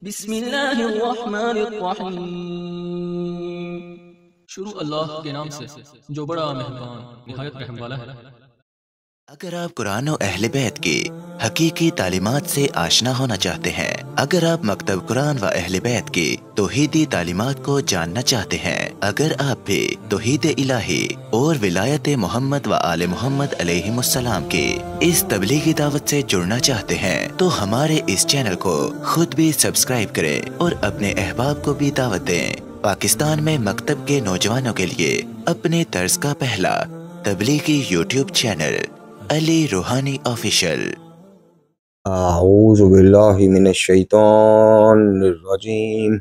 بسم اللہ الرحمن الرحیم۔ شروع اللہ کے نام سے جو بڑا مہربان نہایت رحم والا ہے۔ اگر آپ قرآن و اہل بیت کی حقیقی تعلیمات سے آشنا ہونا چاہتے ہیں، اگر آپ مکتب قرآن و اہل بیت کی توحیدی تعلیمات کو جاننا چاہتے ہیں، اگر آپ بھی توحید الہی اور ولایت محمد و آل محمد علیہم السلام کی اس تبلیغی دعوت سے جڑنا چاہتے ہیں تو ہمارے اس چینل کو خود بھی سبسکرائب کریں اور اپنے احباب کو بھی دعوت دیں۔ پاکستان میں مکتب کے نوجوانوں کے لیے اپنے طرز کا پہلا تبلیغی یوٹیوب چینل علی روحانی آفیشل۔ اعوذ باللہ من الشیطان الرجیم،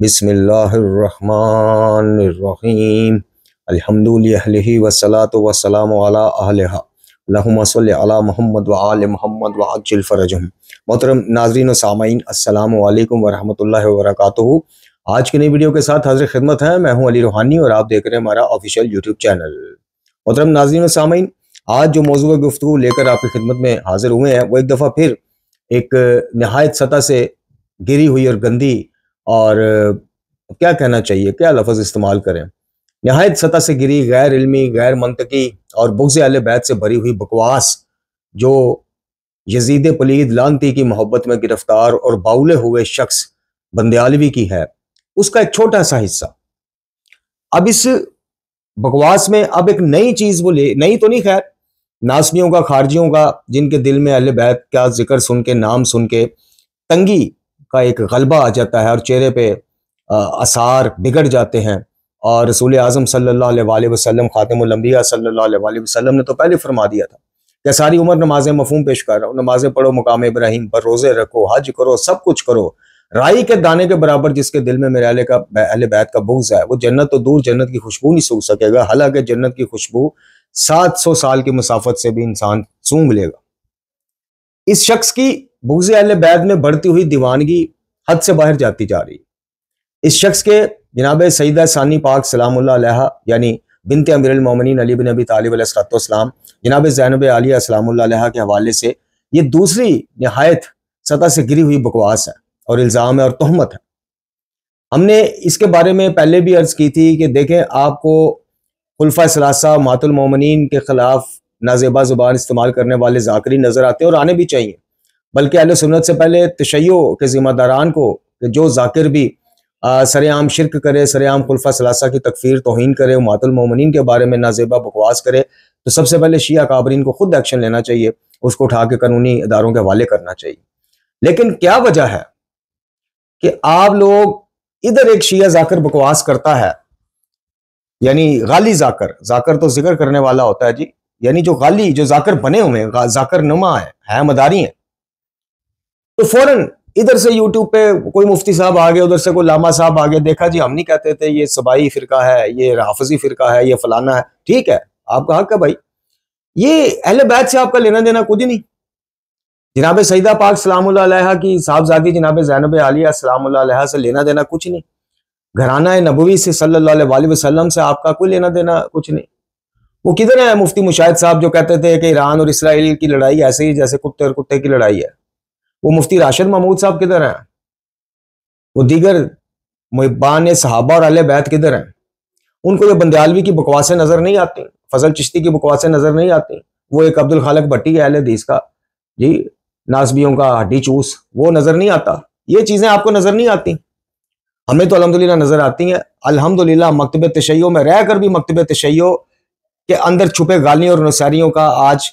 بسم اللہ الرحمن الرحیم، الحمد للہ والصلاة والسلام علی اہلہا، اللہم صلی علی محمد وآل محمد وعجل فرجہم۔ محترم ناظرین و سامعین، السلام علیکم ورحمۃ اللہ وبرکاتہ۔ آج کی نئی ویڈیو کے ساتھ حاضر خدمت ہے، میں ہوں علی روحانی اور آپ دیکھ رہے ہیں ہمارا آفیشیل یوٹیوب چینل۔ محترم ناظرین و سامعین، آج جو موضوع گفتگو لے کر آپ کی خدمت میں حاضر ہوئے ہیں وہ ایک دفعہ پھر ایک نہایت سطح سے گری ہوئی اور گندی اور کیا کہنا چاہیے، کیا لفظ استعمال کریں، نہایت سطح سے گری، غیر علمی، غیر منطقی اور بغض اہل بیت سے بھری ہوئی بکواس جو یزید پلید لعنتی کی محبت میں گرفتار اور باولے ہوئے شخص بندیالوی کی ہے، اس کا ایک چھوٹا سا حصہ۔ اب اس بکواس میں اب ایک نئی چیز وہ نئی تو نہیں، خیر ناسمیوں کا، خارجیوں کا، جن کے دل میں اہل بیت کا ذکر سن کے، نام سن کے تنگی کا ایک غلبہ آ جاتا ہے اور چہرے پہ آثار بگڑ جاتے ہیں۔ اور رسول اعظم صلی اللہ علیہ وآلہ وسلم، خاتم الانبیاء صلی اللہ علیہ وآلہ وسلم نے تو پہلے فرما دیا تھا کہ ساری عمر نمازیں مفہوم پیش کر رہا ہوں، نمازیں پڑھو مقام ابراہیم پر، روزے رکھو، حج کرو، سب کچھ کرو، رائی کے دانے کے برابر جس کے دل میں میرے اہل بیت کا بغض ہے وہ جنت تو دور، جنت کی خوشبو نہیں سونگھ سکے گا، حالانکہ جنت کی خوشبو 700 سال کی مسافت سے بھی انسان سونگھ لے گا۔ اس شخص کی بغض اہل بیت میں بڑھتی ہوئی دیوانگی حد سے باہر جاتی جا رہی ہے۔ اس شخص کے جناب سیدہ ثانی پاک سلام اللہ علیہا یعنی بنت امیر المومنین علی بن ابی طالب علیہ السلام، جناب زینب عالیہ سلام اللہ علیہا کے حوالے سے یہ دوسری نہایت سطح سے گری ہوئی بکواس ہے اور الزام ہے اور تہمت ہے۔ ہم نے اس کے بارے میں پہلے بھی عرض کی تھی کہ دیکھیں، آپ کو خلفائے ثلاثہ مات المومنین کے خلاف نازیبا زبان استعمال کرنے والے ذاکری نظر آتے ہیں اور آنے بھی چاہیے، بلکہ اہل سنت سے پہلے تشیع کے ذمہ داران کو کہ جو ذاکر بھی سر عام شرک کرے، سر عام خلفائے ثلاثہ کی تکفیر توہین کرے، مات المومنین کے بارے میں نازیبا بکواس کرے، تو سب سے پہلے شیعہ اکابرین کو خود ایکشن لینا چاہیے، اس کو اٹھا کے قانونی اداروں کے حوالے کرنا چاہیے۔ لیکن کیا وجہ ہے کہ آپ لوگ ادھر ایک شیعہ ذاکر بکواس کرتا ہے، یعنی غالی ذاکر تو ذکر کرنے والا ہوتا ہے جی، یعنی جو غالی، جو ذاکر بنے ہوئے ہیں، ذاکر نما ہے مداری ہیں، تو فوراً ادھر سے یوٹیوب پہ کوئی مفتی صاحب آگے، ادھر سے کوئی لاما صاحب آگے، دیکھا جی ہم نہیں کہتے تھے یہ سبائی فرقہ ہے، یہ حافظی فرقہ ہے، یہ فلانا ہے، ٹھیک ہے آپ کا حق ہے بھائی، یہ اہل بیت سے آپ کا لینا دینا کچھ نہیں۔ جناب سیدہ پاک سلام اللہ علیہا کی صاحبزادی جناب زینب عالیہ سلام اللہ علیہا سے لینا دینا کچھ نہیں، گھرانہ نبوی سے صلی اللہ علیہ وآلہ وسلم سے آپ کا کوئی لینا دینا کچھ نہیں۔ وہ کدھر ہے مفتی مشاہد صاحب جو کہتے تھے کہ ایران اور اسرائیل کی لڑائی ایسے ہی جیسے کتے اور کتے کی لڑائی ہے؟ وہ مفتی راشد محمود صاحب کدھر ہیں؟ وہ دیگر محبان صحابہ اور اہل بیت کدھر ہیں؟ ان کو یہ بندیالوی کی بکواسیں نظر نہیں آتی، فضل چشتی کی بکواسیں نظر نہیں آتی، وہ ایک عبد الخالق بھٹی ہے اہل حدیث کا جی، ناسبیوں کا ہڈی چوس، وہ نظر نہیں آتا، یہ چیزیں آپ کو نظر نہیں آتی، ہمیں تو الحمدللہ نظر آتی ہیں۔ الحمدللہ مکتب تشیع میں رہ کر بھی مکتب تشیع کے اندر چھپے غالیوں اور نصاریوں کا آج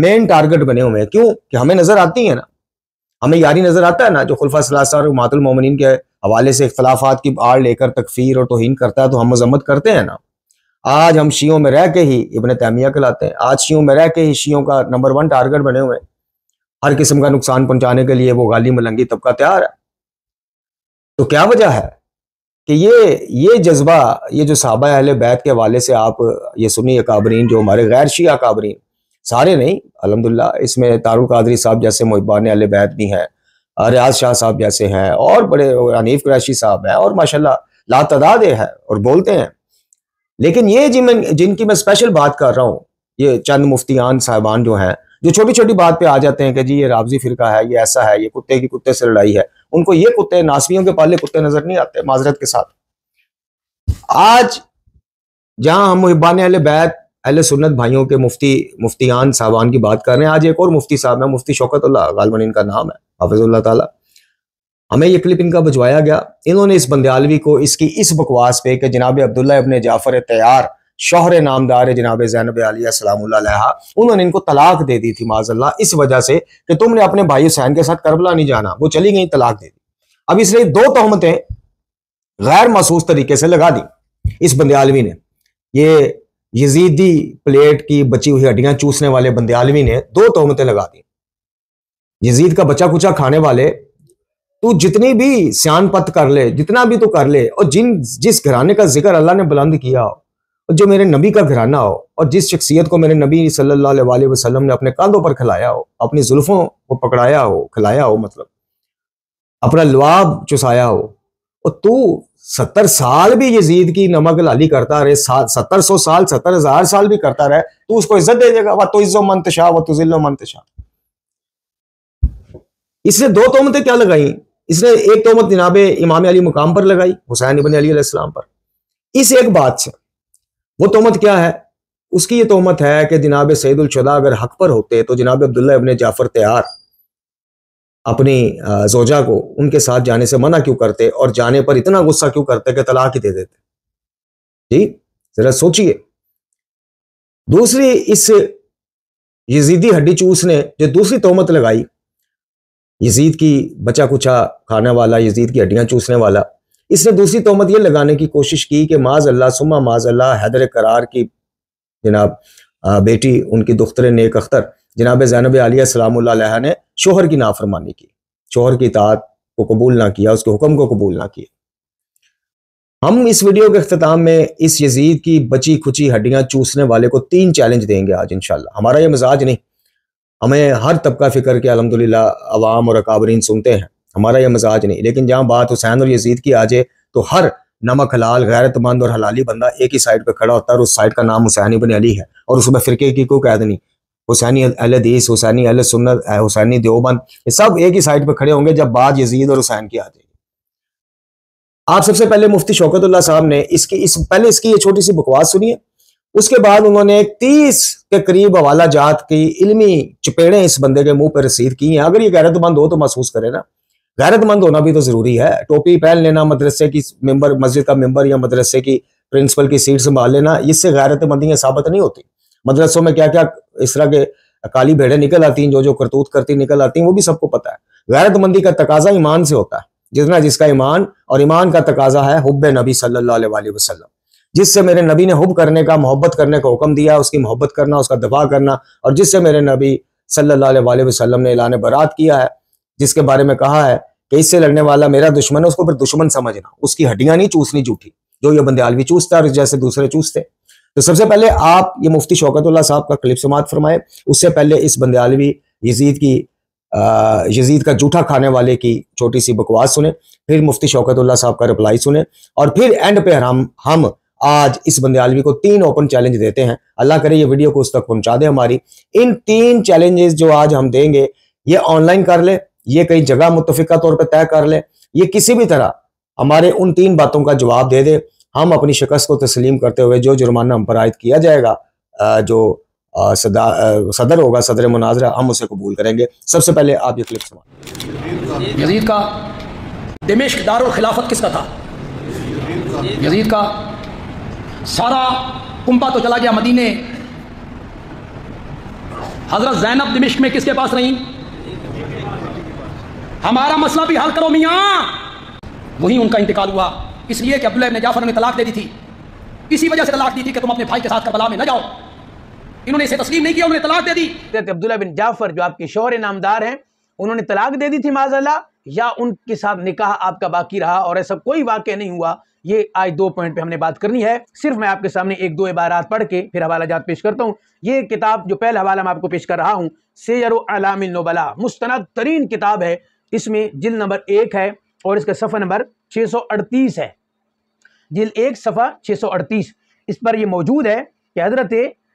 مین ٹارگٹ بنے ہوئے ہیں۔ کیوں کہ ہمیں نظر آتی ہیں نا، ہمیں یاری نظر آتا ہے نا، جو خلفاء ثلاثہ اور مات المومنین کے حوالے سے اختلافات کی آڑ لے کر تکفیر اور توہین کرتا ہے تو ہم مذمت کرتے ہیں نا۔ آج ہم شیعوں میں رہ کے ہی ابن تیمیہ کہلاتے ہیں، آج شیعوں میں رہ کے ہی شیعوں کا نمبر 1 ٹارگٹ بنے ہوئے ہیں، ہر قسم کا نقصان پہنچانے کے لیے وہ غالی ملنگی طبقہ تیار ہے۔ تو کیا وجہ ہے کہ یہ جذبہ، یہ جو صحابہ اہل بیت کے حوالے سے آپ یہ سنی اکابرین، جو ہمارے غیر شیعہ اکابرین، سارے نہیں الحمدللہ، اس میں تار القادری صاحب جیسے محبان اہل بیت بھی ہیں، ریاض شاہ صاحب جیسے ہیں، اور بڑے حنیف قریشی صاحب ہیں، اور ماشاءاللہ لا تعداد ہے اور بولتے ہیں، لیکن یہ جن کی میں اسپیشل بات کر رہا ہوں، یہ چند مفتیان صاحبان جو ہیں جو چھوٹی چھوٹی بات پہ آ جاتے ہیں کہ جی یہ رافضی فرقہ ہے، یہ ایسا ہے، یہ کتے کی کتے سے لڑائی ہے، ان کو یہ کتے ناسویوں کے پالے کتے نظر نہیں آتے معذرت کے ساتھ۔ آج جہاں ہم محبان اہل بیت اہل سنت بھائیوں کے مفتیان صاحبان کی بات کر رہے ہیں، آج ایک اور مفتی صاحب ہیں، مفتی شوکت اللہ غالباً ان کا نام ہے، حافظ اللہ تعالی، ہمیں یہ کلپ ان کا بھجوایا گیا۔ انہوں نے اس بندیالوی کو اس کی اس بکواس پہ کہ جناب عبداللہ ابن جعفر طیار شوہر نامدار جناب زینب عالیہ السلام اللہ علیہا، انہوں نے ان کو طلاق دے دی تھی معاذ اللہ اس وجہ سے کہ تم نے اپنے بھائی حسین کے ساتھ کربلا نہیں جانا، وہ چلی گئی، طلاق دے دی۔ اب اس لیے 2 تہمتیں غیر محسوس طریقے سے لگا دی اس بندیالوی نے، یہ یزیدی پلیٹ کی بچی ہوئی ہڈیاں چوسنے والے بندیالوی نے 2 تہمتیں لگا دی۔ یزید کا بچہ کچا کھانے والے، تو جتنی بھی سیان پت کر لے، جتنا بھی تو کر لے، اور جس گھرانے کا ذکر اللہ نے بلند کیا ہو، اور جو میرے نبی کا گھرانہ ہو، اور جس شخصیت کو میرے نبی صلی اللہ علیہ وسلم نے اپنے کاندھوں پر کھلایا ہو، اپنی زلفوں کو پکڑایا ہو، کھلایا ہو، مطلب اپنا لعاب چسایا ہو، اور تو 70 سال بھی یزید کی نمک لالی کرتا رہے، 700 سال 70,000 سال بھی کرتا رہے، تو اس کو عزت دے دے گا، وَتُعِزُّ مَن تَشَاءُ وَتُذِلُّ مَن تَشَاءُ۔ اس نے 2 تہمتیں کیا لگائیں؟ اس نے ایک تہمت جناب امام علی مقام پر لگائی، حسین ابن علی علیہ السلام پر، اس ایک بات سے۔ وہ تہمت کیا ہے؟ اس کی یہ تہمت ہے کہ جناب سید الشہداء اگر حق پر ہوتے تو جناب عبداللہ ابن جعفر طیار اپنی زوجہ کو ان کے ساتھ جانے سے منع کیوں کرتے، اور جانے پر اتنا غصہ کیوں کرتے کہ طلاق ہی دے دیتے؟ جی ذرا سوچئے۔ دوسری، اس یزیدی ہڈی چوس نے جو دوسری تہمت لگائی، یزید کی بچہ کچا کھانے والا، یزید کی ہڈیاں چوسنے والا، اس نے دوسری تہمت یہ لگانے کی کوشش کی کہ معاذ اللہ ثم معاذ اللہ حیدر کرار کی جناب بیٹی، ان کی دختر نیک اختر جناب زینب عالیہ السلام اللہ علیہ نے شوہر کی نافرمانی کی، شوہر کی اطاعت کو قبول نہ کیا، اس کے حکم کو قبول نہ کیا۔ ہم اس ویڈیو کے اختتام میں اس یزید کی بچی کھچی ہڈیاں چوسنے والے کو 3 چیلنج دیں گے آج انشاءاللہ۔ ہمارا یہ مزاج نہیں، ہمیں ہر طبقہ فکر کے الحمدللہ عوام اور اکابرین سنتے ہیں، ہمارا یہ مزاج نہیں، لیکن جہاں بات حسین اور یزید کی آ جائے تو ہر نمک حلال غیرت مند اور حلالی بندہ ایک ہی سائڈ پہ کھڑا ہوتا ہے، اور اس سائڈ کا نام حسین ابن علی ہے، اور اس میں فرقے کی کوئی قید نہیں۔ حسینی اہل حدیث، حسینی اہل سنت، حسینی دیوبند، یہ سب ایک ہی سائڈ پہ کھڑے ہوں گے جب بات یزید اور حسین کی آ جائے گی۔ آپ سب سے پہلے مفتی شوکت اللہ صاحب نے پہلے اس کی یہ چھوٹی سی بکواس سنیے، اس کے بعد انہوں نے 30 کے قریب حوالہ جات کی علمی چپیڑیں اس بندے کے منہ پہ رسید کی ہیں۔ اگر یہ غیرت مند ہو تو محسوس کرے نا، غیرت مند ہونا بھی تو ضروری ہے، ٹوپی پہن لینا، مدرسے کی ممبر، مسجد کا ممبر یا مدرسے کی پرنسپل کی سیٹ سنبھال لینا، اس سے غیرت مندیاں ثابت نہیں ہوتی۔ مدرسوں میں کیا کیا اس طرح کے کالی بھیڑیں نکل آتی ہیں، جو کرتوت کرتی نکل آتی ہیں، وہ بھی سب کو پتہ ہے۔ غیرت مندی کا تقاضا ایمان سے ہوتا ہے، جس کا ایمان، اور ایمان کا تقاضا ہے حب نبی صلی اللہ علیہ وسلم، جس سے میرے نبی نے حب کرنے کا، محبت کرنے کا حکم دیا، اس کی محبت کرنا، اس کا دفاع کرنا، اور جس سے میرے نبی صلی اللہ علیہ وسلم نے اعلان برات کیا ہے، جس کے بارے میں کہا ہے کہ اس سے لڑنے والا میرا دشمن ہے، اس کو پھر دشمن سمجھنا، اس کی ہڈیاں نہیں چوسنی جھوٹی، جو یہ بندیالوی چوستا ہے اور جیسے دوسرے چوستے۔ تو سب سے پہلے آپ یہ مفتی شوکت اللہ صاحب کا کلپ سماعت فرمائے، اس سے پہلے اس بندیالوی یزید کا جھوٹا کھانے والے کی چھوٹی سی بکواس سنیں، پھر مفتی شوکت اللہ صاحب کا رپلائی سنیں، اور پھر اینڈ پہ ہم آج اس بندیالوی کو 3 اوپن چیلنج دیتے ہیں۔ اللہ کرے یہ ویڈیو کو اس تک پہنچا دے ہماری۔ ان 3 چیلنجز جو آج ہم دیں گے، یہ آن لائن کر لے، یہ کئی جگہ متفقہ طور پہ طے کر لے، یہ کسی بھی طرح ہمارے ان 3 باتوں کا جواب دے دے، ہم اپنی شکست کو تسلیم کرتے ہوئے جو جرمانہ ہم پر عائد کیا جائے گا، جو صدر ہوگا، صدر مناظرہ، ہم اسے قبول کریں گے۔ سب سے پہلے آپ یہ کلپ سمجھیں۔ یزید کا دمشق دارالخلافت کس کا تھا؟ یزید کا سارا کنبہ تو چلا گیا مدینے، حضرت زینب دمشق میں کس کے پاس رہیں؟ ہمارا مسئلہ بھی حل کرو میاں۔ وہیں ان کا انتقال ہوا، اس لیے کہ عبداللہ ابن جعفر نے طلاق دے دی تھی، اسی وجہ سے طلاق دی تھی کہ تم اپنے بھائی کے ساتھ کربلا میں نہ جاؤ۔ انہوں نے اسے تسلیم نہیں کیا، انہوں نے طلاق دے دی۔ عبداللہ بن جعفر جو آپ کے شوہر نامدار ہیں، انہوں نے طلاق دے دی تھی معاذ اللہ، یا ان کے ساتھ نکاح آپ کا باقی رہا اور ایسا کوئی واقعہ نہیں ہوا؟ یہ آج 2 پوائنٹ پہ ہم نے بات کرنی ہے۔ صرف میں آپ کے سامنے 1-2 عبارات پڑھ کے پھر حوالہ جات پیش کرتا ہوں۔ یہ کتاب جو پہلا حوالہ میں آپ کو پیش کر رہا ہوں، سیر اعلام النبلاء، مستند ترین کتاب ہے، اس میں جلد نمبر 1 ہے اور اس کا صفحہ نمبر 638 ہے، جلد 1 صفحہ 638۔ اس پر یہ موجود ہے کہ حضرت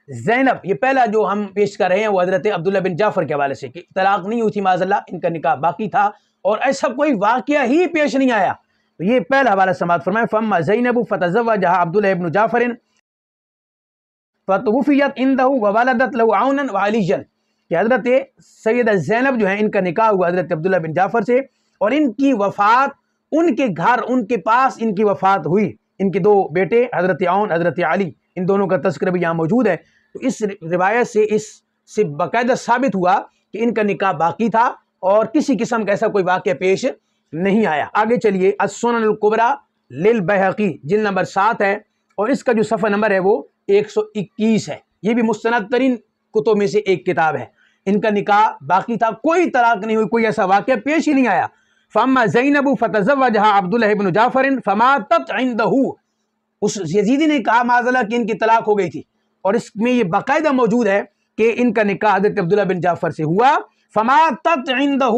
زینب، یہ پہلا جو ہم پیش کر رہے ہیں وہ حضرت عبداللہ بن جعفر کے حوالے سے کہ طلاق نہیں ہوئی تھی معاذ اللہ، ان کا نکاح باقی تھا اور ایسا کوئی واقعہ ہی پیش نہیں آیا. تو یہ پہلا حوالہ سماعت فرمائیں. فَأَمَّا زَيْنَبُ فَتَزَوَّجَهَا عبد الله بن جعفر فَتُوفِيَتْ عِنْدَهُ وَوَلَدَتْ لَهُ عَوْنًا وَعَلِيًّا، کہ حضرت سیدہ زینب جو ہیں ان کا نکاح ہوا حضرت عبداللہ بن جعفر سے، اور ان کی وفات ان کے گھر ان کے پاس ان کی وفات ہوئی. ان کے دو بیٹے حضرت عون حضرت علی، ان دونوں کا تذکرہ بھی یہاں موجود ہے. تو اس روایت سے اس سے باقاعدہ ثابت ہوا کہ ان کا نکاح باقی تھا اور کسی قسم کا ایسا کوئی واقعہ پیش نہیں آیا. آگے چلیے. السنن الکبریٰ للبیہقی جلد نمبر 7 ہے اور اس کا جو صفحہ نمبر ہے وہ 121 ہے. یہ بھی مستند ترین کتب میں سے ایک کتاب ہے. ان کا نکاح باقی تھا، کوئی طلاق نہیں ہوئی، کوئی ایسا واقعہ پیش ہی نہیں آیا. فَأَمَّا زَيْنَبُ فَتَزَوَّجَهَا عَبْدُ اللَّهِ بْنُ جَعْفَرٍ فَمَاتَتْ عِنْدَهُ، اس یزیدی نے کہا معاذ اللہ کہ ان کی طلاق ہو گئی تھی، اور اس میں یہ باقاعدہ موجود ہے کہ ان کا نکاح حضرت عبداللہ بن جعفر سے ہوا. فَمَاتَتْ عِنْدَهُ،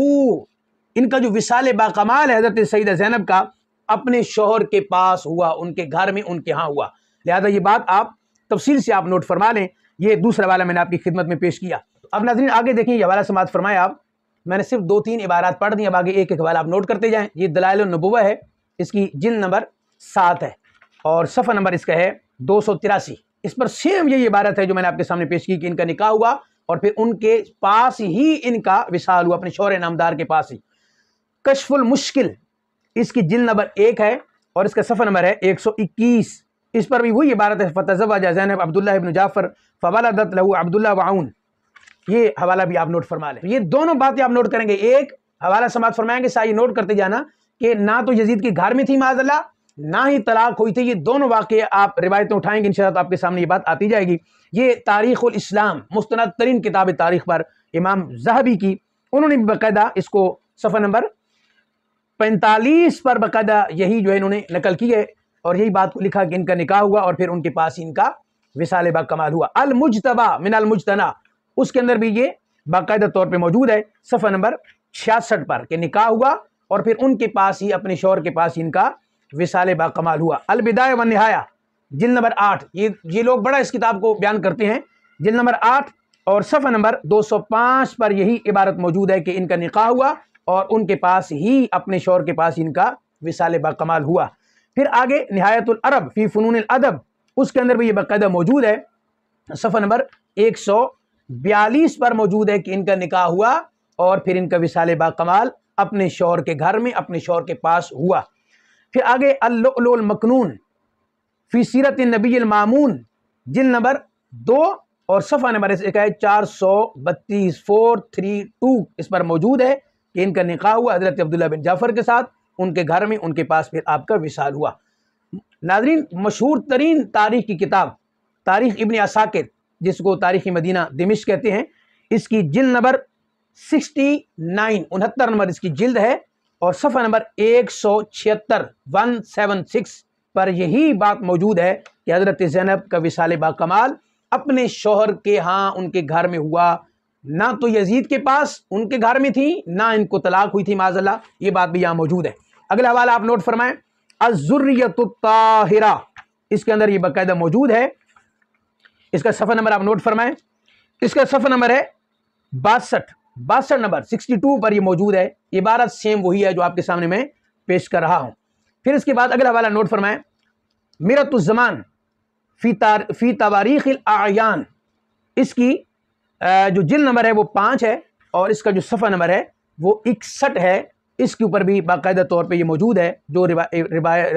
ان کا جو وصال باکمال ہے حضرت سیدہ زینب کا اپنے شوہر کے پاس ہوا، ان کے گھر میں ان کے ہاں ہوا. لہذا یہ بات آپ تفصیل سے آپ نوٹ فرما لیں. یہ دوسرا حوالہ میں نے آپ کی خدمت میں پیش کیا. اب ناظرین آگے دیکھیں، یہ حوالہ سماعت فرمائے آپ. میں نے صرف 2-3 عبارات پڑھ دی، اب آگے ایک ایک حوالہ آپ نوٹ کرتے جائیں. یہ دلائل النبوہ ہے، اس کی جلد نمبر 7 ہے اور صفحہ نمبر اس کا ہے 283. اس پر سیم یہی عبارت ہے جو میں نے آپ کے سامنے پیش کی کہ ان کا نکاح ہوا اور پھر ان کے پاس ہی ان کا وصال ہوا، اپنے شوہر نامدار کے پاس ہی. کشف المشکل اس کی جلد نمبر 1 ہے اور اس کا صفحہ نمبر ہے 121. اس پر بھی وہی عبارت ہے. فتزوج زینب عبداللہ بن جعفر فولدت له عبداللہ وعون. یہ حوالہ بھی آپ نوٹ فرما لیں. یہ دونوں باتیں آپ نوٹ کریں گے. ایک حوالہ سماعت فرمائیں گے، ساتھ نوٹ کرتے جانا کہ نہ تو یزید کے گھر میں تھی معاذ اللہ، نہ ہی طلاق ہوئی تھی. یہ دونوں واقعے آپ روایتیں اٹھائیں گے انشاءاللہ تو آپ کے سامنے یہ بات آتی جائے گی. یہ تاریخ الاسلام مستند ترین کتاب تاریخ پر امام ذہبی کی، انہوں نے باقاعدہ اس کو صفحہ نمبر 45 پر باقاعدہ یہی جو ہے انہوں نے نقل کی ہے اور یہی بات کو لکھا کہ ان کا نکاح ہوا اور پھر ان کے پاس ان کا وصال باکمال ہوا. المجتبی من المجتنی، اس کے اندر بھی یہ باقاعدہ طور پہ موجود ہے صفحہ نمبر 66 پر کہ نکاح ہوا اور پھر ان کے پاس ہی اپنے شوہر کے پاس ان کا وصال باکمال ہوا. البدایہ والنہایہ جلد نمبر 8، یہ لوگ بڑا اس کتاب کو بیان کرتے ہیں. جلد نمبر 8 اور صفحہ نمبر 205 پر یہی عبارت موجود ہے کہ ان کا نکاح ہوا اور ان کے پاس ہی اپنے شوہر کے پاس ان کا وصال باکمال ہوا. پھر آگے نہایت العرب فی فنون الادب، اس کے اندر بھی یہ باقاعدہ موجود ہے. صفحہ نمبر 142 پر موجود ہے کہ ان کا نکاح ہوا اور پھر ان کا وصال باکمال اپنے شوہر کے گھر میں اپنے شوہر کے پاس ہوا. پھر آگے اللؤلؤ المکنون فی سیرت النبی المامون جلد نمبر 2 اور صفحہ نمبر 432 432 اس پر موجود ہے کہ ان کا نکاح ہوا حضرت عبداللہ بن جعفر کے ساتھ، ان کے گھر میں ان کے پاس پھر آپ کا وصال ہوا. ناظرین مشہور ترین تاریخ کی کتاب تاریخ ابن عساکر، جس کو تاریخ مدینہ دمشق کہتے ہیں، اس کی جلد نمبر 69 نمبر اس کی جلد ہے اور صفحہ نمبر 176 پر یہی بات موجود ہے کہ حضرت زینب کا وصال باکمال اپنے شوہر کے ہاں ان کے گھر میں ہوا، نہ تو یزید کے پاس ان کے گھر میں تھی نہ ان کو طلاق ہوئی تھی معاذ اللہ. یہ بات بھی یہاں موجود ہے. اگلا حوالہ آپ نوٹ فرمائیں. الذریۃ الطاہرہ، اس کے اندر یہ باقاعدہ موجود ہے. اس کا صفحہ نمبر آپ نوٹ فرمائیں. اس کا صفحہ نمبر ہے 62 نمبر 62 پر یہ موجود ہے. عبارت سیم وہی ہے جو آپ کے سامنے میں پیش کر رہا ہوں. پھر اس کے بعد اگلا حوالہ نوٹ فرمائیں. میرۃ الزمان فی تواریخ الاعیان، اس کی جو جلد نمبر ہے وہ 5 ہے اور اس کا جو صفحہ نمبر ہے وہ 61 ہے. اس کے اوپر بھی باقاعدہ طور پہ یہ موجود ہے جو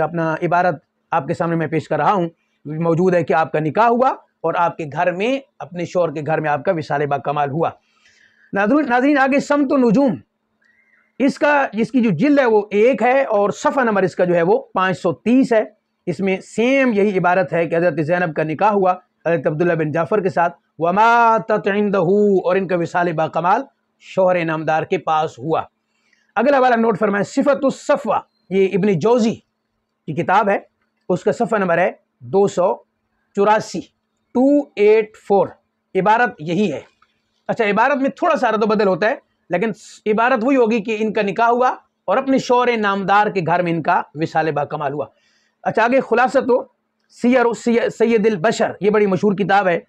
اپنا عبارت آپ کے سامنے میں پیش کر رہا ہوں موجود ہے کہ آپ کا نکاح ہوا اور آپ کے گھر میں اپنے شوہر کے گھر میں آپ کا وصال باکمال ہوا. ناظرین آگے سمت النجوم، اس کی جو جلد ہے وہ 1 ہے اور صفحہ نمبر اس کا جو ہے وہ 530 ہے. اس میں سیم یہی عبارت ہے کہ حضرت زینب کا نکاح ہوا حضرت عبداللہ بن جعفر کے ساتھ، وماتت عندہ، اور ان کا وصال باکمال شوہر نامدار کے پاس ہوا. اگلا حوالہ نوٹ فرمائیں. صفت الصفوہ، یہ ابن جوزی کی کتاب ہے، اس کا صفحہ نمبر ہے 284 284. عبارت یہی ہے. اچھا عبارت میں تھوڑا سا رد و بدل ہوتا ہے لیکن عبارت وہی ہوگی کہ ان کا نکاح ہوا اور اپنے شوہر نامدار کے گھر میں ان کا وصال باکمال ہوا. اچھا آگے خلاصہ تو سیر سید البشر، یہ بڑی مشہور کتاب ہے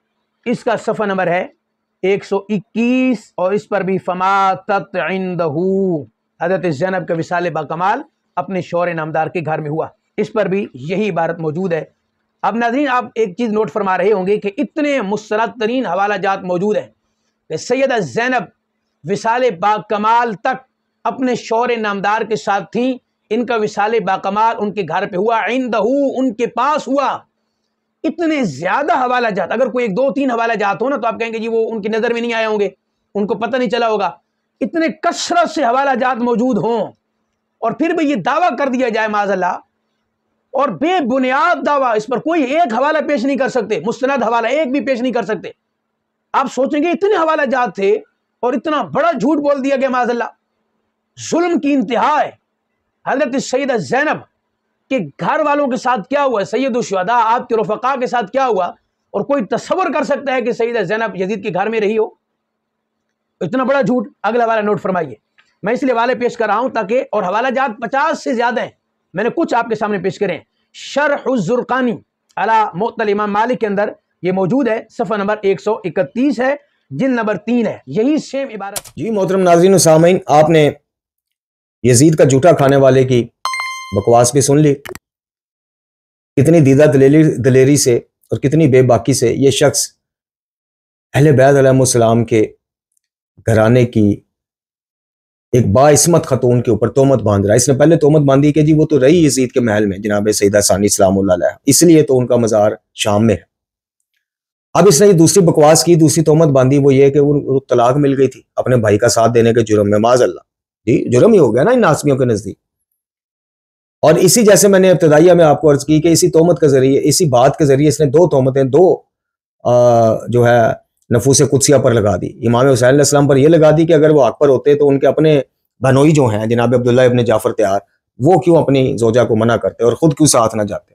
اس کا صفحہ نمبر ہے 121 اور اس پر بھی فماتت عندہ، حضرت زینب کا وصال با کمال اپنے شوہر نامدار کے گھر میں ہوا، اس پر بھی یہی عبارت موجود ہے۔ اب ناظرین آپ ایک چیز نوٹ فرما رہے ہوں گے کہ اتنے مستند ترین حوالہ جات موجود ہیں کہ سیدہ زینب وصال با کمال تک اپنے شوہر نامدار کے ساتھ تھیں، ان کا وصال با کمال ان کے گھر پہ ہوا، عندہ ان کے پاس ہوا۔ اتنے زیادہ حوالہ جات، اگر کوئی 1 2 3 حوالہ جات ہو نا تو آپ کہیں گے جی وہ ان کی نظر میں نہیں آئے ہوں گے، ان کو پتہ نہیں چلا ہوگا۔ اتنے کثرت سے حوالہ جات موجود ہوں اور پھر بھی یہ دعویٰ کر دیا جائے معاذ اللہ، اور بے بنیاد دعویٰ، اس پر کوئی ایک حوالہ پیش نہیں کر سکتے، مستند حوالہ ایک بھی پیش نہیں کر سکتے۔ آپ سوچیں گے اتنے حوالہ جات تھے اور اتنا بڑا جھوٹ بول دیا گیا معاذ اللہ، ظلم کی انتہا ہے۔ حضرت سیدہ زینب کہ گھر والوں کے ساتھ کیا ہوا، سید الشہداء آپ کے رفقا کے ساتھ کیا ہوا، اور کوئی تصور کر سکتا ہے کہ سیدہ زینب یزید کے گھر میں رہی ہو؟ اتنا بڑا جھوٹ۔ اگلا حوالہ نوٹ فرمائیے، میں اس لیے حوالے پیش کر رہا ہوں تاکہ، اور حوالہ جات 50 سے زیادہ ہیں، میں نے کچھ آپ کے سامنے پیش کریں۔ شرح الزرقانی علی موطا الامام مالک کے اندر یہ موجود ہے، صفحہ نمبر 131 ہے، جلد نمبر 3 ہے، یہی سیم عبارت۔ جی محترم ناظرین و سامعین، آپ نے یزید کا جھوٹا کھانے والے کی بکواس بھی سن لی، کتنی دیدہ دلیری سے اور کتنی بے باکی سے یہ شخص اہل بیت علیہ السلام کے گھرانے کی ایک باعصمت خاتون کے اوپر تہمت باندھ رہا ہے۔ اس نے پہلے تہمت باندھی کہ جی وہ تو رہی یزید کے محل میں، جناب سیدہ ثانی سلام اللہ علیہ، اس لیے تو ان کا مزار شام میں ہے۔ اب اس نے یہ دوسری بکواس کی، دوسری تہمت باندھی، وہ یہ کہ وہ طلاق مل گئی تھی اپنے بھائی کا ساتھ دینے کے جرم میں، معاذ اللہ، جی جرم ہی ہو گیا نا ان ناسمیوں کے نزدیک۔ اور اسی جیسے میں نے ابتدائیہ میں آپ کو عرض کی کہ اسی تہمت کے ذریعے، اسی بات کے ذریعے اس نے 2 تہمتیں جو ہے نفوس قدسیہ پر لگا دی۔ امام حسین علیہ السلام پر یہ لگا دی کہ اگر وہ حق پر ہوتے تو ان کے اپنے بھنوئی جو ہیں جناب عبداللہ ابن جعفر تیار، وہ کیوں اپنی زوجہ کو منع کرتے اور خود کیوں ساتھ نہ جاتے۔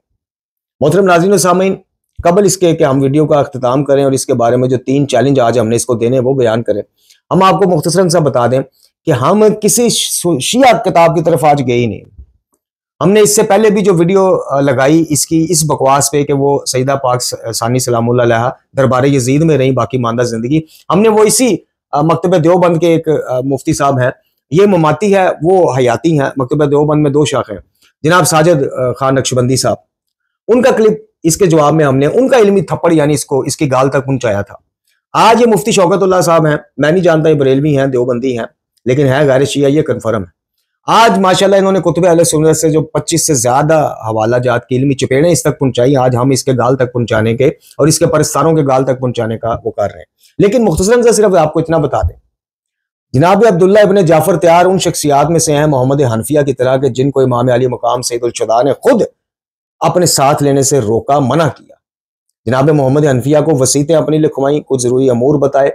محترم ناظرین و سامعین، قبل اس کے کہ ہم ویڈیو کا اختتام کریں اور اس کے بارے میں جو 3 چیلنج آج ہم نے اس کو دینے وہ بیان کریں، ہم آپ کو مختصراً سا بتا دیں کہ ہم کسی شیعہ کتاب کی طرف آج گئے ہی نہیں۔ ہم نے اس سے پہلے بھی جو ویڈیو لگائی اس بکواس پہ کہ وہ سیدہ پاک ثانی سلام اللہ علیہ دربار یزید میں رہیں باقی ماندہ زندگی، ہم نے وہ اسی مکتبہ دیوبند کے ایک مفتی صاحب ہیں، یہ مماتی ہے وہ حیاتی ہیں، مکتبہ دیوبند میں 2 شاخیں، جناب ساجد خان نقشبندی صاحب، ان کا کلپ اس کے جواب میں ہم نے ان کا علمی تھپڑ یعنی اس کی گال تک پہنچایا تھا۔ آج یہ مفتی شوکت اللہ صاحب ہیں، میں نہیں جانتا یہ بریلوی ہیں دیوبندی ہیں، لیکن ہے غیر شیعہ، یہ کنفرم ہے۔ آج ماشاءاللہ انہوں نے کتب اہل سنت سے جو 25 سے زیادہ حوالہ جات کی علمی چپیڑیں اس تک پہنچائی، آج ہم اس کے گال تک پہنچانے کے اور اس کے پرستاروں کے گال تک پہنچانے کا وہ کر رہے ہیں۔ لیکن مختصراً سے صرف آپ کو اتنا بتا دیں، جناب عبداللہ ابن جعفر تیار ان شخصیات میں سے ہیں محمد حنفیہ کی طرح کہ جن کو امام علی مقام سید الشہداء نے خود اپنے ساتھ لینے سے روکا، منع کیا۔ جناب محمد حنفیہ کو وصیتیں اپنی لکھوائیں، کچھ ضروری امور بتائے،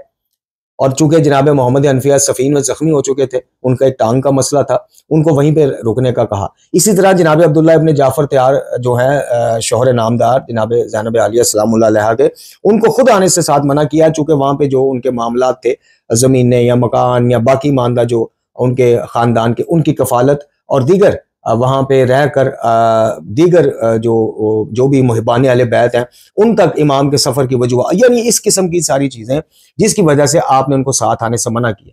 اور چونکہ جناب محمد حنفیہ سفین میں زخمی ہو چکے تھے، ان کا ایک ٹانگ کا مسئلہ تھا، ان کو وہیں پہ رکنے کا کہا۔ اسی طرح جناب عبداللہ ابن جعفر تیار جو ہیں شوہر نامدار جناب زینب عالیہ السلام اللہ علیہ کے، ان کو خود آنے سے ساتھ منع کیا، چونکہ وہاں پہ جو ان کے معاملات تھے، زمینیں یا مکان یا باقی ماندہ جو ان کے خاندان کے، ان کی کفالت اور دیگر وہاں پہ رہ کر دیگر جو بھی محبان اہل بیت ہیں ان تک امام کے سفر کی وجہ، یعنی اس قسم کی ساری چیزیں جس کی وجہ سے آپ نے ان کو ساتھ آنے سے منع کیا۔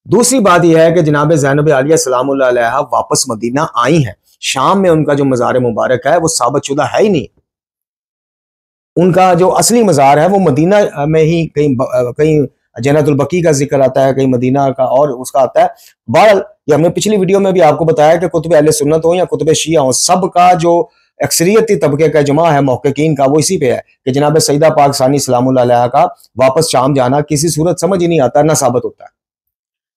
دوسری بات یہ ہے کہ جناب زینب عالیہ السلام اللہ علیہ واپس مدینہ آئی ہیں، شام میں ان کا جو مزار مبارک ہے وہ ثابت شدہ ہے ہی نہیں، ان کا جو اصلی مزار ہے وہ مدینہ میں ہی کہیں جنت البقیع کا ذکر آتا ہے، کہیں مدینہ کا اور اس کا آتا ہے۔ بہرحال یہ ہم نے پچھلی ویڈیو میں بھی آپ کو بتایا کہ کتب اہل سنت ہوں یا کتب شیعہ ہوں، سب کا جو اکثریتی طبقے کا اجماع ہے محققین کا وہ اسی پہ ہے کہ جناب سیدہ پاک ثانی سلام اللہ علیہ کا واپس شام جانا کسی صورت سمجھ ہی نہیں آتا، نہ ثابت ہوتا ہے۔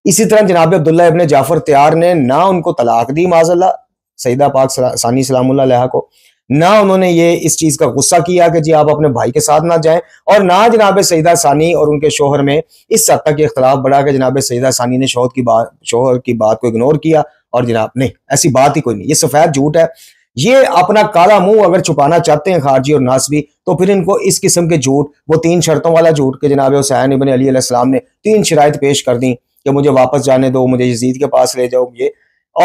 اسی طرح جناب عبداللہ ابن جعفر تیار نے نہ ان کو طلاق دی معاذ اللہ سیدہ پاک ثانی سلام اللہ علیہ کو، نہ انہوں نے یہ اس چیز کا غصہ کیا کہ جی آپ اپنے بھائی کے ساتھ نہ جائیں، اور نہ جناب سیدہ ثانی اور ان کے شوہر میں اس حد تک اختلاف بڑھا کہ جناب سیدہ ثانی نے شوہر کی بات کو اگنور کیا، اور جناب نہیں، ایسی بات ہی کوئی نہیں، یہ سفید جھوٹ ہے۔ یہ اپنا کالا منہ اگر چھپانا چاہتے ہیں خارجی اور ناسبی تو پھر ان کو اس قسم کے جھوٹ، وہ 3 شرطوں والا جھوٹ کہ جناب حسین ابن علی علیہ السلام نے 3 شرائط پیش کر دیں کہ مجھے واپس جانے دو، مجھے یزید کے پاس لے جاؤ،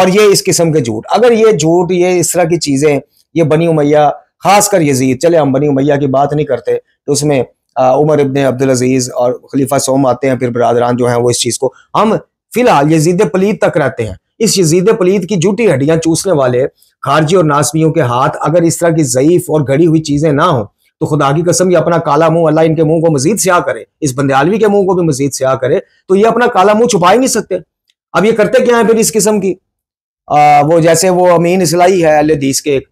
یہ اس قسم کے جھوٹ، اگر یہ جھوٹ، یہ اس طرح کی چیزیں، یہ بنی امیہ خاص کر یزید، چلے ہم بنی امیہ کی بات نہیں کرتے تو اس میں عمر ابن عبدالعزیز اور خلیفہ سوم آتے ہیں، پھر برادران جو ہیں وہ اس چیز کو، ہم فی الحال یزید پلید تک رہتے ہیں۔ اس یزید پلید کی جھوٹی ہڈیاں چوسنے والے خارجی اور ناسبیوں کے ہاتھ اگر اس طرح کی ضعیف اور گھڑی ہوئی چیزیں نہ ہوں تو خدا کی قسم یہ اپنا کالا منہ، اللہ ان کے منہ کو مزید سیاہ کرے، اس بندیالوی کے منہ کو بھی مزید سیاہ کرے، تو یہ اپنا کالا منہ چھپا ہی نہیں سکتے۔ اب یہ کرتے کیا ہیں پھر اس قسم کی، وہ جیسے وہ امین اصلاحی ہے اہل حدیث کے ایک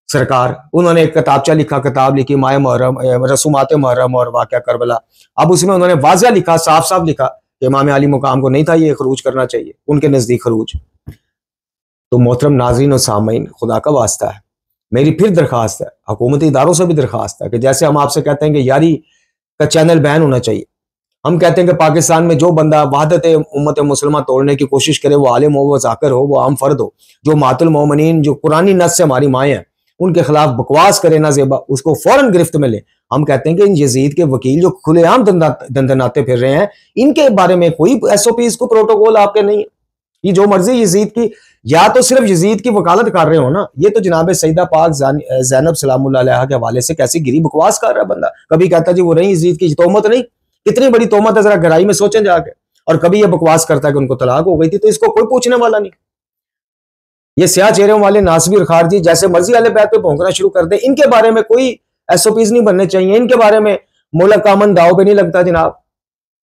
سرکار، انہوں نے ایک کتابچہ لکھا، کتاب لکھی ماہ محرم، رسومات محرم اور واقعہ کربلا۔ اب اس میں انہوں نے واضح لکھا، صاف صاف لکھا کہ امام علی مقام کو نہیں تھا یہ خروج کرنا چاہیے، ان کے نزدیک خروج۔ تو محترم ناظرین و سامعین، خدا کا واسطہ ہے، میری پھر درخواست ہے، حکومتی اداروں سے بھی درخواست ہے کہ جیسے ہم آپ سے کہتے ہیں کہ یاری کا چینل بین ہونا چاہیے، ہم کہتے ہیں کہ پاکستان میں جو بندہ وحدت امت مسلمہ توڑنے کی کوشش کرے، وہ عالم ہو، وہ ذاکر ہو، وہ عام فرد ہو، جو مات المومنین، جو قرآنی نص سے ہماری مائیں ہیں، ان کے خلاف بکواس کرے نہ زیبا، اس کو فوراً گرفت میں لے۔ ہم کہتے ہیں کہ ان یزید کے وکیل جو کھلے عام دندناتے پھر رہے ہیں، ان کے بارے میں کوئی SOPs کو پروٹوکول آپ کے نہیں ہے، یہ جو مرضی یزید کی، یا تو صرف یزید کی وکالت کر رہے ہو نا، یہ تو جناب سیدہ پاک زینب سلام اللہ علیہ کے حوالے سے کیسی گری بکواس کر رہا ہے بندہ، کبھی کہتا ہے جی وہ نہیں یزید کی تہمت نہیں، کتنی بڑی تہمت ہے ذرا گہرائی میں سوچیں جا کے، اور کبھی یہ بکواس کرتا ہے کہ ان کو طلاق ہو گئی تھی، تو اس کو کوئی پوچھنے والا نہیں۔ یہ سیاہ چہروں والے ناصبی اور خارجی جیسے مرضی اہل بیت پہ بھونکنا شروع کر دیں، ان کے بارے میں کوئی SOPs نہیں بننے چاہیے، ان کے بارے میں ملک کا امن داؤ پہ نہیں لگتا جناب۔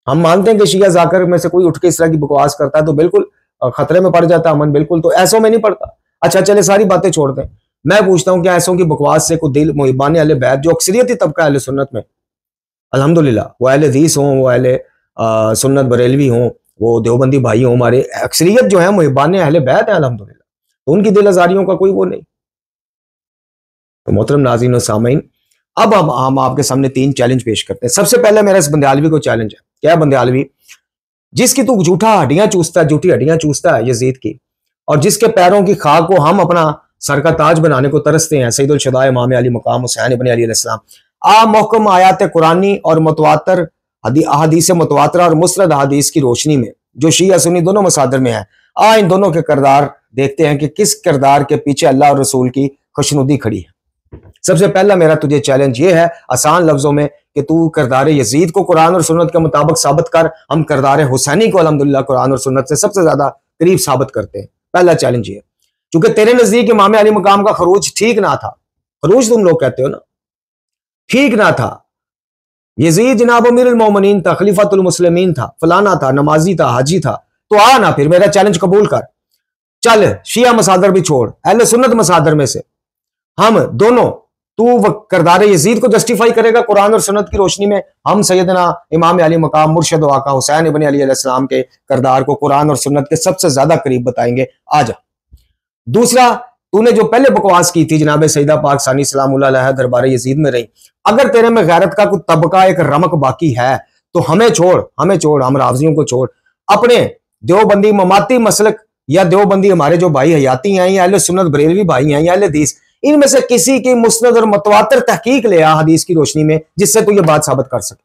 ہم مانتے ہیں کہ شیعہ ذاکر میں سے کوئی اٹھ کے اس طرح کی بکواس کرتا ہے تو بالکل خطرے میں پڑ جاتا ہے امن، بالکل، تو ایسوں میں نہیں پڑتا۔ اچھا چلے ساری باتیں چھوڑ دیں، میں پوچھتا ہوں کہ ایسوں کی بکواس سے کوئی دل محبان اہل بیت جو اکثریتی طبقہ اہل سنت میں الحمدللہ، وہ اہل حدیث ہوں، وہ اہل سنت بریلوی ہوں، وہ دیوبندی بھائی ہوں، ہمارے اکثریت جو ہیں محبان اہل بیت ہیں الحمدللہ، تو ان کی دل آزاریوں کا کوئی وہ نہیں۔ تو محترم ناظرین و سامعین، اب ہم آپ کے سامنے 3 چیلنج پیش کرتے ہیں۔ سب سے پہلے میرا اس بندیالوی کو چیلنج ہے، کیا بندیالوی جس کی تو جھوٹا ہڈیاں چوستا ہے، جھوٹی ہڈیاں چوستا ہے یزید کی، اور جس کے پیروں کی خاک کو ہم اپنا سر کا تاج بنانے کو ترستے ہیں، سید الشہداء امام علی مقام حسین ابن علی علیہ السلام، محکم آیات قرآنی اور متواتر احادیث متواترہ اور مستند احادیث کی روشنی میں جو شیعہ سنی دونوں مصادر میں ہیں، ان دونوں کے کردار دیکھتے ہیں کہ کس کردار کے پیچھے اللہ اور رسول کی خوشنودی کھڑی ہے۔ سب سے پہلا میرا تجھے چیلنج یہ ہے آسان لفظوں میں کہ تو کردار یزید کو قرآن اور سنت کے مطابق ثابت کر، ہم کردار حسینی کو الحمدللہ قرآن اور سنت سے سب سے زیادہ قریب ثابت کرتے ہیں۔ پہلا چیلنج یہ، چونکہ تیرے نزدیک امام علی مقام کا خروج ٹھیک نہ تھا، خروج تم لوگ کہتے ہو نا، ٹھیک نہ تھا، یزید جناب امیر المومنین تھا، خلیفۃ المسلمین تھا، فلانا تھا، نمازی تھا، حاجی تھا، تو نا پھر میرا چیلنج قبول کر، چل شیعہ مصادر بھی چھوڑ، اہل سنت مصادر میں سے ہم دونوں، تو کردار یزید کو جسٹیفائی کرے گا قرآن اور سنت کی روشنی میں، ہم سیدنا امام علی مقام مرشد و آقا حسین ابن علی علیہ السلام کے کردار کو قرآن اور سنت کے سب سے زیادہ قریب بتائیں گے، آجا۔ دوسرا، تو نے جو پہلے بکواس کی تھی جناب سیدہ پاک ثانی سلام اللہ علیہ دربار یزید میں رہی، اگر تیرے میں غیرت کا کوئی طبقہ ایک رمق باقی ہے تو ہمیں چھوڑ، ہم رافضیوں کو چھوڑ، اپنے دیوبندی مماتی مسلک یا دیوبندی ہمارے جو بھائی حیاتی ہیں یا اہل سنت بریلوی بھائی ہیں یا اہل حدیث، ان میں سے کسی کی مسند اور متواتر تحقیق لے آ حدیث کی روشنی میں جس سے تو یہ بات ثابت کر سکے۔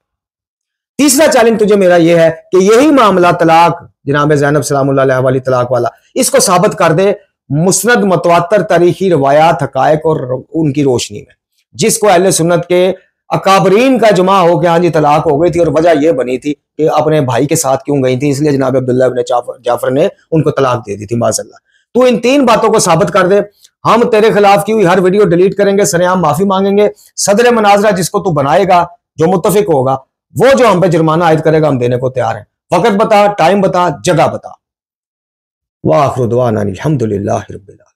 تیسرا چیلنج تجھے میرا یہ ہے کہ یہی معاملہ طلاق جناب زینب سلام اللہ علیہ والی طلاق والا، اس کو ثابت کر دے مسند متواتر تاریخی روایات، حقائق اور ان کی روشنی میں، جس کو اہل سنت کے اکابرین کا جمع ہو کہ ہاں جی طلاق ہو گئی تھی اور وجہ یہ بنی تھی کہ اپنے بھائی کے ساتھ کیوں گئی تھی، اس لیے جناب عبداللہ ابن جعفر نے ان کو طلاق دے دی تھی معاذ اللہ۔ تو ان 3 باتوں کو ثابت کر دے، ہم تیرے خلاف کی ہوئی ہر ویڈیو ڈیلیٹ کریں گے، سرعام معافی مانگیں گے، صدر مناظرہ جس کو تو بنائے گا، جو متفق ہوگا، وہ جو ہم پہ جرمانہ عائد کرے گا ہم دینے کو تیار ہیں۔ وقت بتا، ٹائم بتا، جگہ بتا۔ وآخر دعوانا الحمدللہ رب العالمین۔